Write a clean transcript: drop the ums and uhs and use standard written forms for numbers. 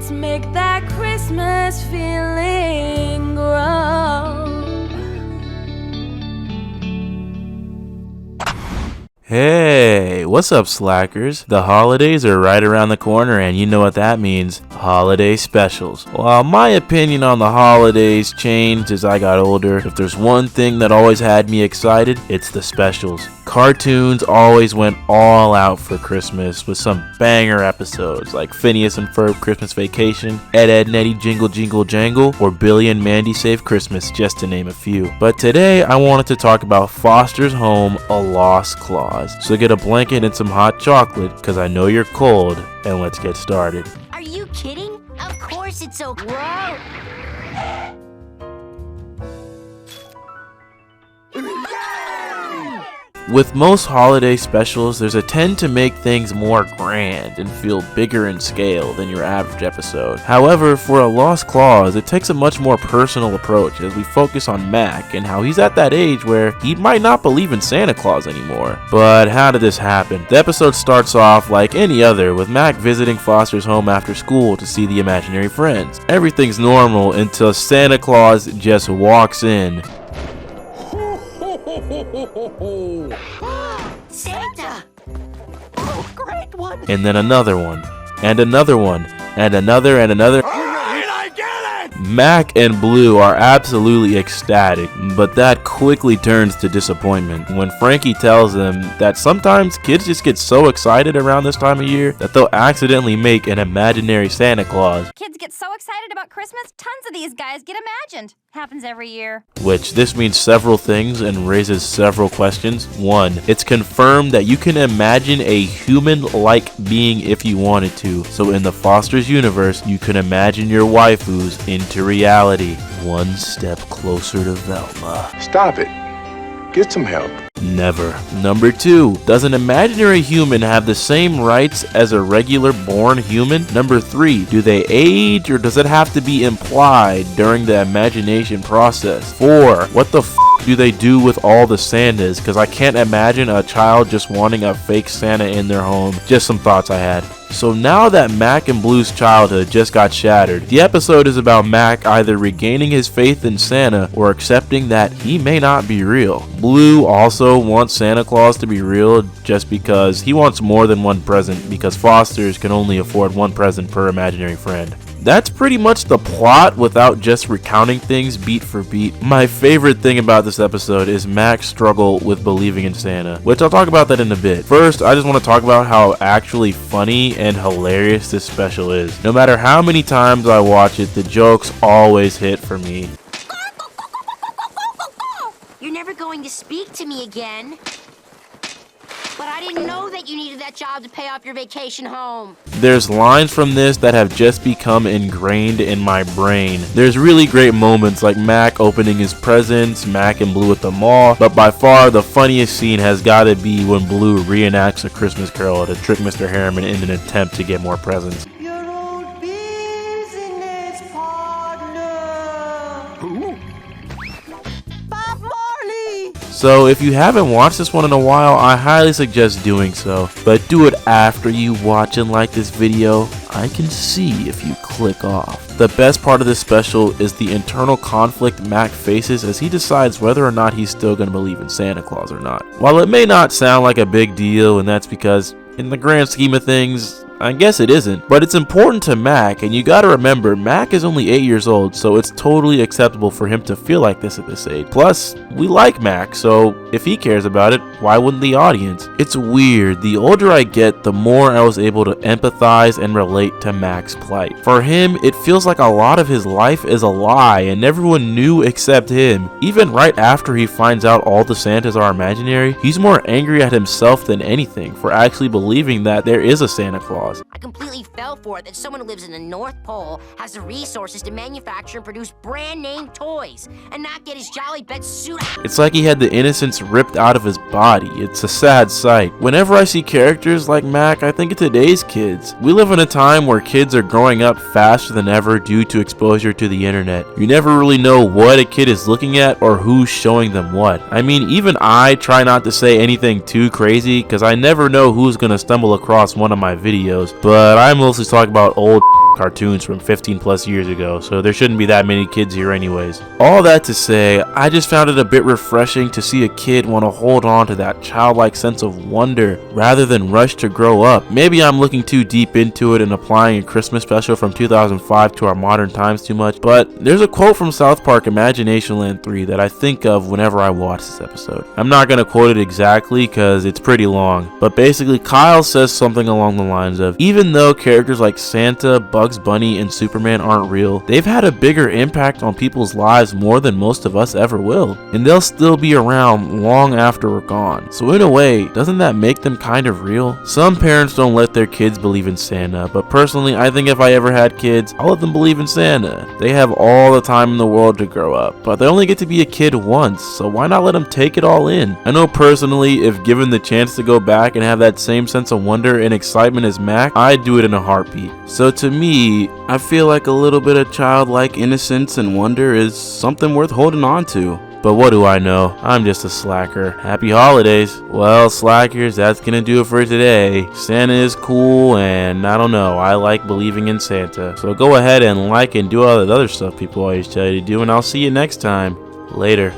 Let's make that Christmas feeling grow. Hey, what's up, slackers? The holidays are right around the corner, and you know what that means. Holiday specials. While my opinion on the holidays changed as I got older, if there's one thing that always had me excited, it's the specials. Cartoons always went all out for Christmas with some banger episodes like Phineas and Ferb Christmas Vacation, Ed, Edd n Eddy Jingle Jingle Jangle, or Billy and Mandy Save Christmas, just to name a few. But today I wanted to talk about Foster's Home, A Lost Claus. So get a blanket and some hot chocolate, cause I know you're cold, and let's get started. Are you kidding? Of course it's so gross. With most holiday specials, there's a tend to make things more grand and feel bigger in scale than your average episode. However, for A Lost Claus, it takes a much more personal approach as we focus on Mac and how he's at that age where he might not believe in Santa Claus anymore. But how did this happen? The episode starts off like any other, with Mac visiting Foster's home after school to see the imaginary friends. Everything's normal until Santa Claus just walks in. Santa! Oh, great one! And then another one, and another one, and another, and another. Mac and Blue are absolutely ecstatic, but that quickly turns to disappointment when Frankie tells them that sometimes kids just get so excited around this time of year that they'll accidentally make an imaginary Santa Claus. Kids get so excited about Christmas, tons of these guys get imagined. Happens every year. Which this means several things and raises several questions. One, it's confirmed that you can imagine a human-like being if you wanted to. So in the Foster's universe, you can imagine your waifus into reality. One step closer to Velma. Stop it. Get some help. Never. Number 2, does an imaginary human have the same rights as a regular born human? Number 3, do they age or does it have to be implied during the imagination process? 4, what the do they do with all the Santas? Because I can't imagine a child just wanting a fake Santa in their home. Just some thoughts I had. So now that Mac and Blue's childhood just got shattered, the episode is about Mac either regaining his faith in Santa or accepting that he may not be real. Blue also wants Santa Claus to be real just because he wants more than one present, because Foster's can only afford one present per imaginary friend. That's pretty much the plot without just recounting things beat for beat. My favorite thing about this episode is Mac's struggle with believing in Santa, which I'll talk about that in a bit. First, I just want to talk about how actually funny and hilarious this special is. No matter how many times I watch it, the jokes always hit for me. You're never going to speak to me again. But I didn't know that you needed that job to pay off your vacation home. There's lines from this that have just become ingrained in my brain. There's really great moments like Mac opening his presents, Mac and Blue at the mall, but by far the funniest scene has gotta be when Blue reenacts A Christmas Carol to trick Mr. Harriman in an attempt to get more presents. So if you haven't watched this one in a while, I highly suggest doing so. But do it after you watch and like this video. I can see if you click off. The best part of this special is the internal conflict Mac faces as he decides whether or not he's still going to believe in Santa Claus or not. While it may not sound like a big deal, and that's because in the grand scheme of things, I guess it isn't, but it's important to Mac, and you gotta remember, Mac is only 8 years old, so it's totally acceptable for him to feel like this at this age. Plus, we like Mac, so if he cares about it, why wouldn't the audience? It's weird, the older I get, the more I was able to empathize and relate to Mac's plight. For him, it feels like a lot of his life is a lie, and everyone knew except him. Even right after he finds out all the Santas are imaginary, he's more angry at himself than anything for actually believing that there is a Santa Claus. I completely fell for it that someone who lives in the North Pole has the resources to manufacture and produce brand name toys and not get his jolly bed suit. It's like he had the innocence ripped out of his body. It's a sad sight. Whenever I see characters like Mac, I think of today's kids. We live in a time where kids are growing up faster than ever due to exposure to the internet. You never really know what a kid is looking at or who's showing them what. I mean, even I try not to say anything too crazy because I never know who's gonna stumble across one of my videos, but I mostly talk about old cartoons from 15 plus years ago, so there shouldn't be that many kids here anyways. All that to say, I just found it a bit refreshing to see a kid want to hold on to that childlike sense of wonder rather than rush to grow up. Maybe I'm looking too deep into it and applying a Christmas special from 2005 to our modern times too much, but there's a quote from South Park Imagination Land 3 that I think of whenever I watch this episode. I'm not going to quote it exactly because it's pretty long, but basically Kyle says something along the lines of, even though characters like Santa, Bugs Bunny, and Superman aren't real, they've had a bigger impact on people's lives more than most of us ever will, and they'll still be around long after we're gone. So in a way, doesn't that make them kind of real? Some parents don't let their kids believe in Santa, but personally I think if I ever had kids, I'll let them believe in Santa. They have all the time in the world to grow up, but they only get to be a kid once, so why not let them take it all in? I know personally, if given the chance to go back and have that same sense of wonder and excitement as Mac, I'd do it in a heartbeat. So to me, I feel like a little bit of childlike innocence and wonder is something worth holding on to. But what do I know? I'm just a slacker. Happy holidays. Well, slackers, that's gonna do it for today. Santa is cool, and I don't know, I like believing in Santa. So go ahead and like and do all that other stuff people always tell you to do, and I'll see you next time. Later.